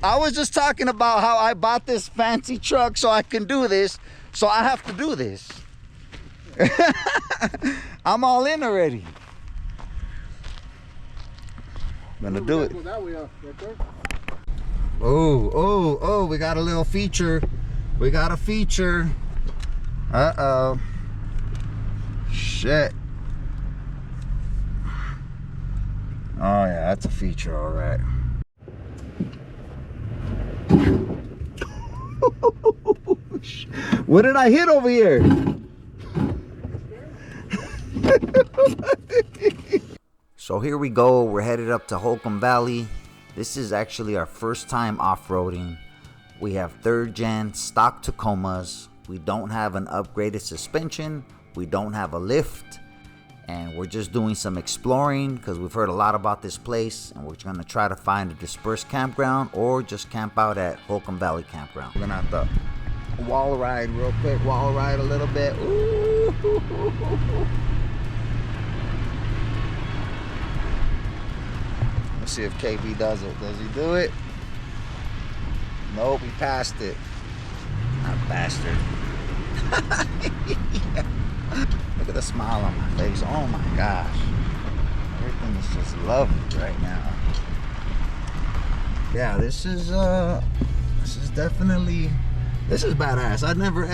I was just talking about how I bought this fancy truck so I can do this. So I have to do this. I'm all in already. I'm gonna do it. Oh, we got a little feature. We got a feature. Uh-oh. Shit. Oh yeah, that's a feature, all right. What did I hit over here? So here we go, we're headed up to Holcomb Valley. This is actually our first time off-roading. We have 3rd gen stock Tacomas. We don't have an upgraded suspension. We don't have a lift. And we're just doing some exploring because we've heard a lot about this place, and we're gonna try to find a dispersed campground or just camp out at Holcomb Valley Campground. We're gonna have to wall ride real quick, wall ride a little bit. Ooh. Let's see if KB does it. Does he do it? Nope, he passed it. That bastard. Yeah. Look at the smile on my face. Oh my gosh. Everything is just lovely right now. Yeah, this is definitely, this is badass. I never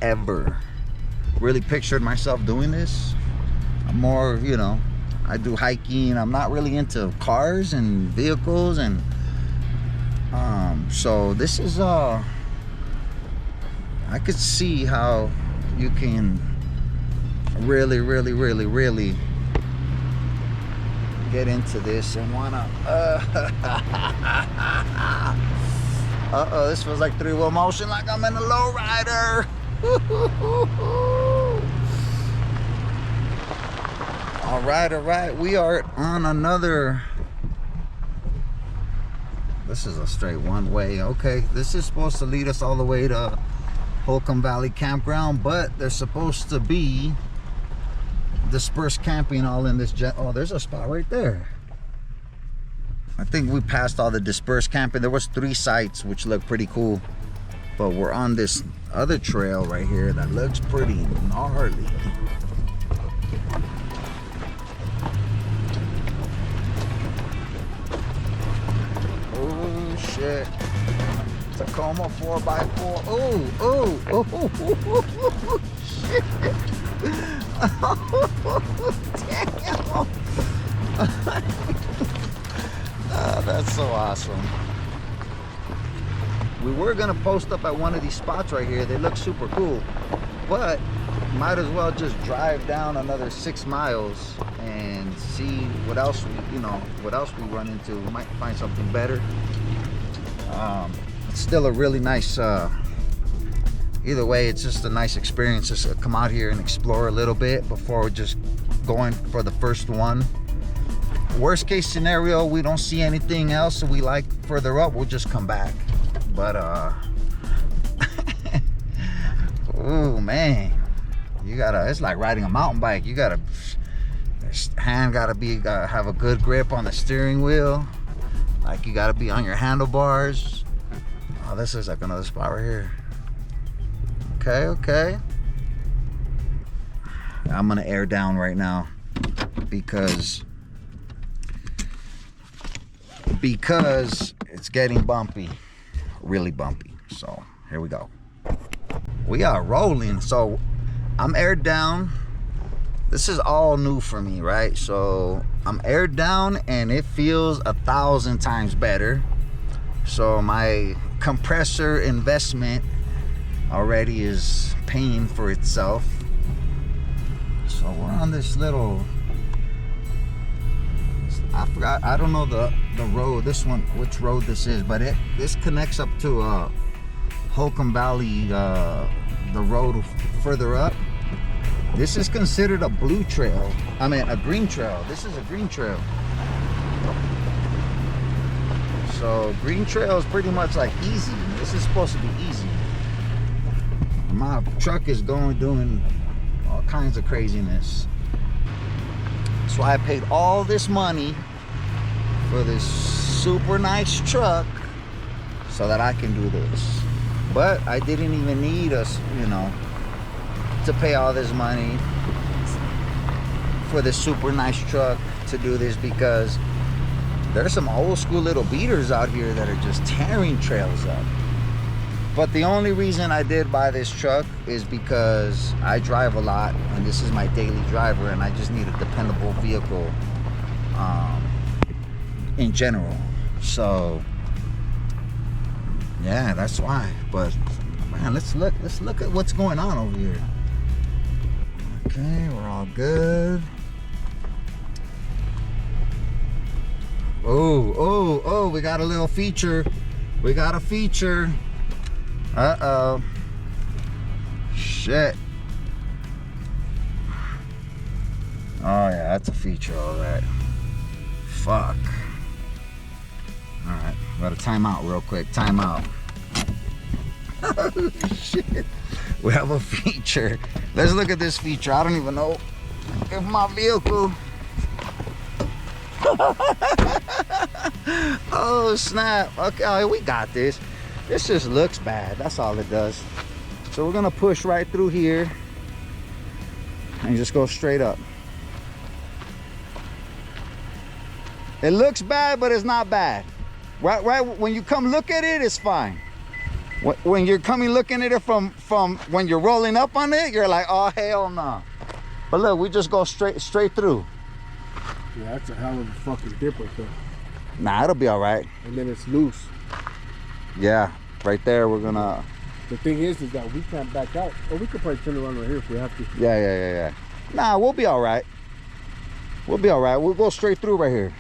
ever really pictured myself doing this. I'm more, you know, I do hiking. I'm not really into cars and vehicles, and so this is I could see how you can really get into this and wanna uh-oh, this feels like 3-wheel motion, like I'm in a lowrider. All right, we are on another, this is a straight one way. Okay, this is supposed to lead us all the way to Holcomb Valley Campground, but there's supposed to be dispersed camping all in this jet. Oh, there's a spot right there. I think we passed all the dispersed camping. There was 3 sites which look pretty cool, but we're on this other trail right here that looks pretty gnarly. Oh shit. Tacoma 4x4. Oh, shit. Oh, damn. Oh, that's so awesome. We were gonna post up at one of these spots right here. They look super cool, but might as well just drive down another 6 miles and see what else we, what else we run into. We might find something better. It's still a really nice, either way, it's just a nice experience. Just come out here and explore a little bit before just going for the first one. Worst case scenario, we don't see anything else we like further up, we'll just come back. But oh man, you gotta, it's like riding a mountain bike. You gotta, hand gotta have a good grip on the steering wheel. Like, you gotta be on your handlebars. Oh, this is like another spot right here. Okay. I'm gonna air down right now because it's getting bumpy, really bumpy. So here we go. We are rolling. So I'm aired down. This is all new for me, right? So I'm aired down and it feels 1,000 times better. So my compressor investment already is paying for itself. So we're on this little, I forgot, I don't know the road, this one, which road this is, but this connects up to Holcomb Valley, the road further up. This is considered a blue trail. I mean, a green trail. This is a green trail. So green trail is pretty much like easy. This is supposed to be easy. My truck is doing all kinds of craziness. That's why I paid all this money for this super nice truck so that I can do this. But I didn't even need us, you know, to pay all this money for this super nice truck to do this, because there's some old school little beaters out here that are just tearing trails up. But the only reason I did buy this truck is because I drive a lot and this is my daily driver, and I just need a dependable vehicle in general. So yeah, that's why. But man, let's look at what's going on over here. Okay, we're all good. Oh, we got a little feature. We got a feature. Uh-oh. Shit. Oh yeah, that's a feature, all right. Fuck. All right, gotta time out real quick. Time out. Oh, shit. We have a feature. Let's look at this feature. I don't even know if my vehicle. Oh snap. Okay, we got this. This just looks bad. That's all it does. So we're gonna push right through here and just go straight up. It looks bad, but it's not bad. Right when you come look at it, it's fine. When you're coming looking at it from when you're rolling up on it, you're like, oh hell no. But look, we just go straight through. Yeah, that's a hell of a fucking dip right there. Nah, it'll be all right. And then it's loose. Yeah, right there we're gonna. The thing is that we can't back out. Or we could probably turn around right here if we have to. Yeah. Nah, we'll be all right. We'll be all right. We'll go straight through right here.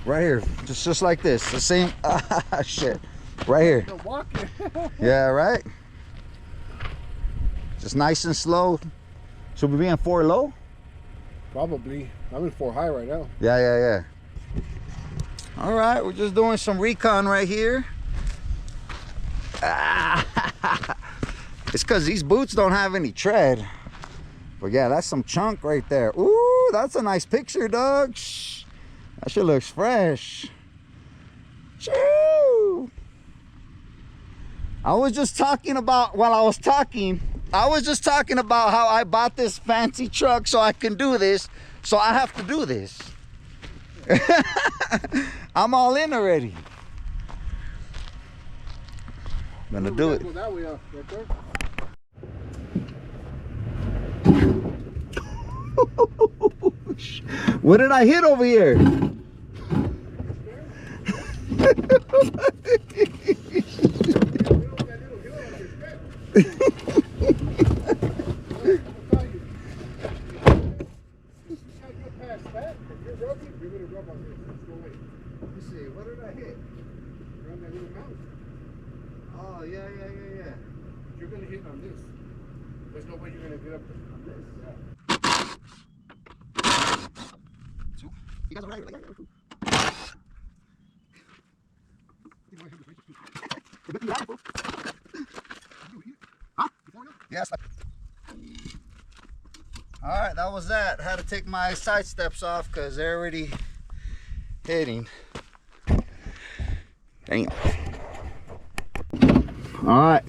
Right here, just like this. The same. Shit. Right here. Yeah, right. Just nice and slow. Should we be in 4 low? Probably. I'm in 4 high right now. Yeah. All right, we're just doing some recon right here. It's because these boots don't have any tread. But yeah, that's some chunk right there. Ooh, that's a nice picture, dog. Shh. That shit looks fresh. Choo. I was just talking about, while I was talking, I was just talking about how I bought this fancy truck so I can do this. So I have to do this. I'm all in already. I'm gonna do it. Go that way up, right there. What did I hit over here? What did I hit? Around that little mountain. Oh, yeah. You're gonna hit on this. There's no way you're gonna get up on this. Yeah. You guys are right. Yes. All right, that was that. I had to take my side steps off because they're already hitting. Damn. All right.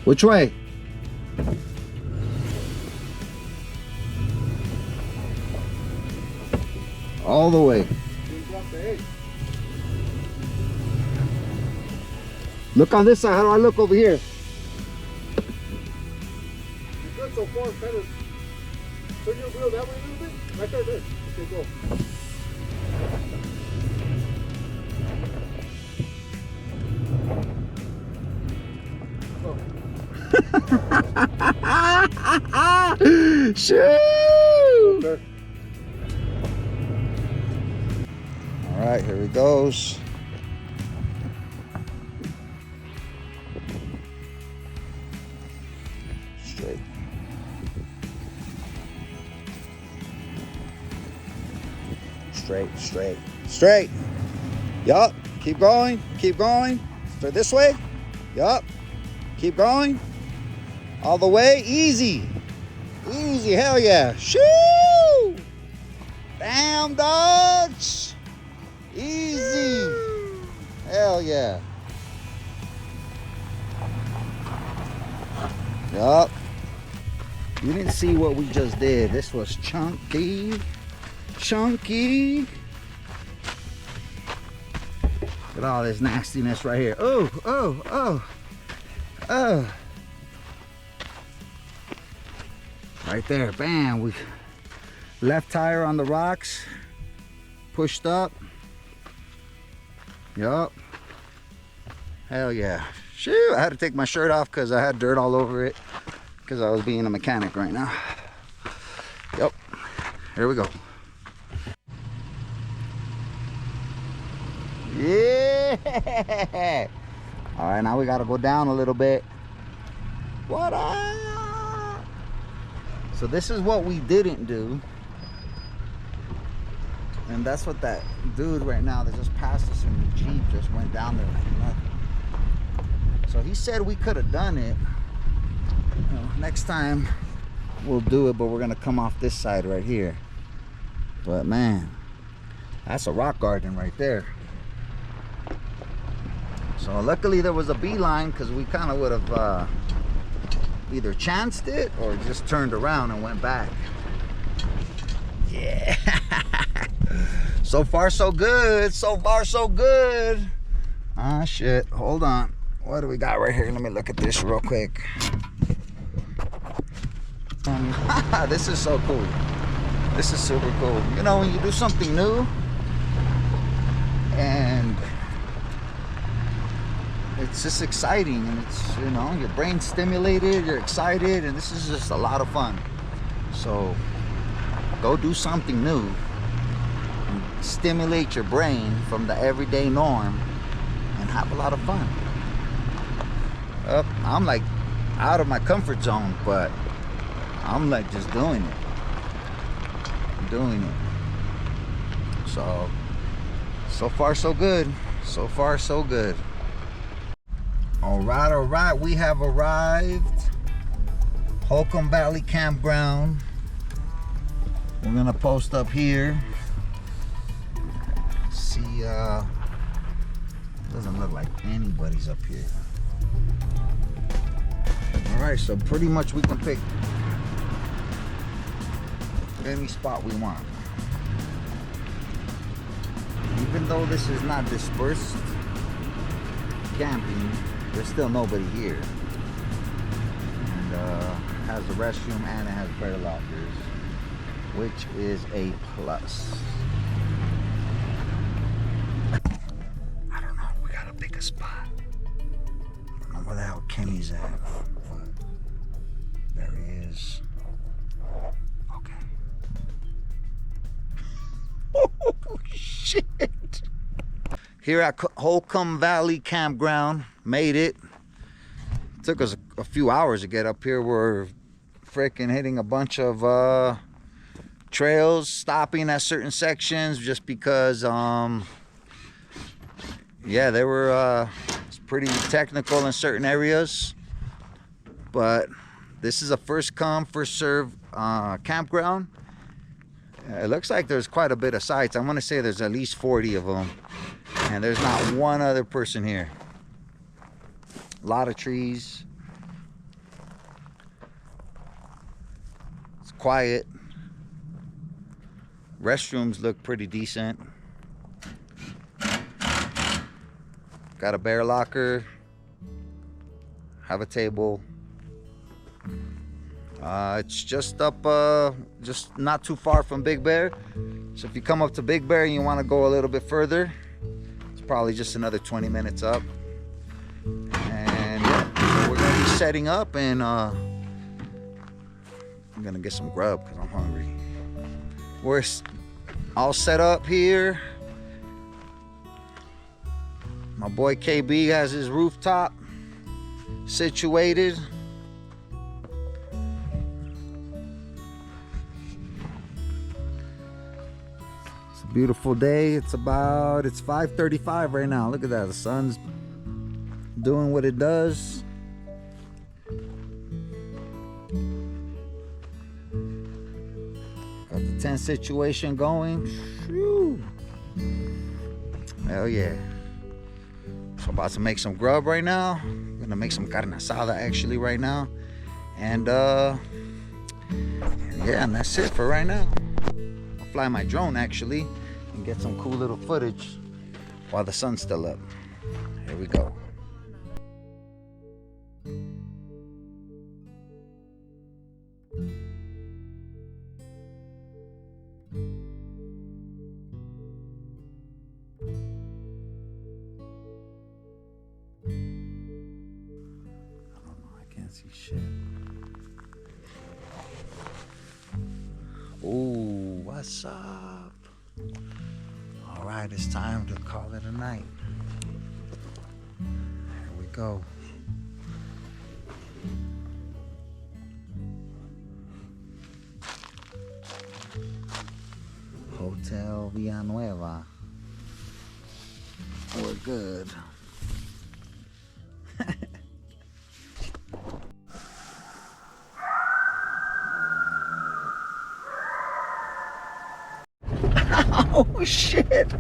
Which way? All the way. Look on this side. How do I look over here? so far, kind of turn your wheel that way a little bit. Right there, there. Okay, go. Shoo! Okay. All right, here he goes. Straight. Straight, straight, straight. Yup. Keep going. Keep going. Straight this way. Yup. Keep going. All the way. Easy. Easy. Hell yeah. Shoo! Damn, dogs. Easy. Hell yeah. Yup. You didn't see what we just did. This was chunky. Chunky. Look at all this nastiness right here. Oh, oh, oh. Oh. Right there. Bam. We left tire on the rocks. Pushed up. Yup. Hell yeah. Shoot, I had to take my shirt off because I had dirt all over it because I was being a mechanic right now. Yep. Here we go. Yeah. All right, now we got to go down a little bit. What up? So this is what we didn't do. And that's what that dude right now that just passed us in the Jeep just went down there like nothing. So he said we could have done it. You know, next time we'll do it, but we're gonna come off this side right here. But man, that's a rock garden right there. So luckily there was a beeline because we kind of would have either chanced it or just turned around and went back. Yeah. So far so good. So far so good. Ah shit. Hold on. What do we got right here? Let me look at this real quick. This is so cool. This is super cool. You know, when you do something new and it's just exciting and it's, you know, your brain's stimulated, you're excited, and this is just a lot of fun. So go do something new and stimulate your brain from the everyday norm and have a lot of fun. I'm like out of my comfort zone, but I'm like just doing it. I'm doing it. So far so good. So far so good. All right, we have arrived. Holcomb Valley Campground. We're gonna post up here. See, doesn't look like anybody's up here. All right, so pretty much we can pick any spot we want. Even though this is not dispersed camping, there's still nobody here. And has a restroom and it has bear lockers, which is a plus. I don't know, we gotta pick a spot. I don't know where the hell Kenny's at. There he is. Okay. Oh shit. Here at Holcomb Valley Campground, made it. Took us a few hours to get up here. We're freaking hitting a bunch of trails, stopping at certain sections just because yeah, they were it's pretty technical in certain areas. But this is a first come, first serve campground. It looks like there's quite a bit of sites. I want to say there's at least 40 of them. And there's not one other person here. A lot of trees. It's quiet. Restrooms look pretty decent. Got a bear locker. Have a table. It's just up, just not too far from Big Bear. So if you come up to Big Bear and you want to go a little bit further, it's probably just another 20 minutes up. And yeah, so we're gonna be setting up, and I'm gonna get some grub because I'm hungry. We're all set up here. My boy KB has his rooftop situated. It's a beautiful day. It's 5:35 right now. Look at that. The sun's doing what it does. Got the tent situation going. Whew. Hell yeah. So about to make some grub right now. I'm gonna make some carne asada actually right now. And yeah, and that's it for right now. I'll fly my drone actually and get some cool little footage while the sun's still up. Here we go. See shit. Oh, what's up? All right, it's time to call it a night. Here we go. Hotel Villanueva. We're good. Oh shit.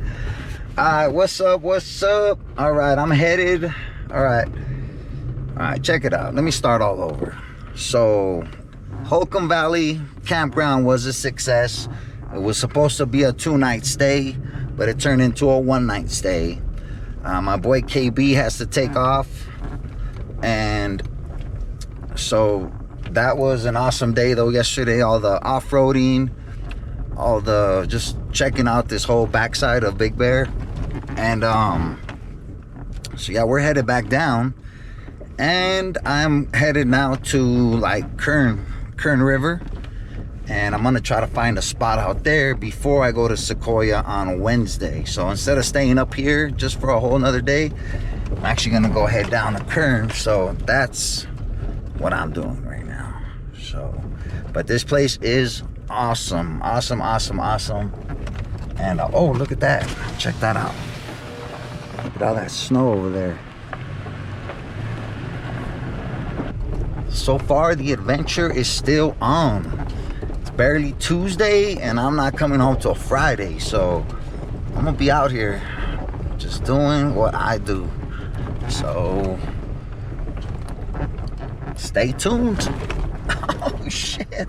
Alright, what's up? Alright, I'm headed. Alright, check it out. Let me start all over. So Holcomb Valley Campground was a success. It was supposed to be a 2-night stay, but it turned into a 1-night stay. My boy KB has to take off, and so that was an awesome day though yesterday. All the off-roading, all the just checking out this whole backside of Big Bear. And so yeah, we're headed back down, and I'm headed now to like Kern River, and I'm gonna try to find a spot out there before I go to Sequoia on Wednesday. So instead of staying up here just for a whole nother day, I'm actually gonna go head down to Kern. So that's what I'm doing right now. So but this place is awesome. And oh, look at that. Check that out. Look at all that snow over there. So far the adventure is still on. It's barely Tuesday and I'm not coming home till Friday, so I'm gonna be out here just doing what I do. So stay tuned. Oh shit.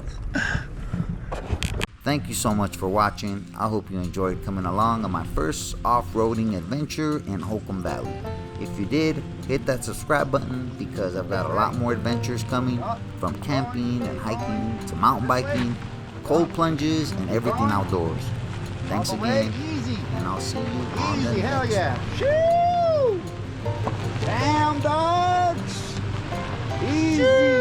Thank you so much for watching. I hope you enjoyed coming along on my first off-roading adventure in Holcomb Valley. If you did, hit that subscribe button because I've got a lot more adventures coming, from camping and hiking to mountain biking, cold plunges, and everything outdoors. Thanks again, and I'll see you on the next. Hell yeah. Shoo! Damn dogs! Easy!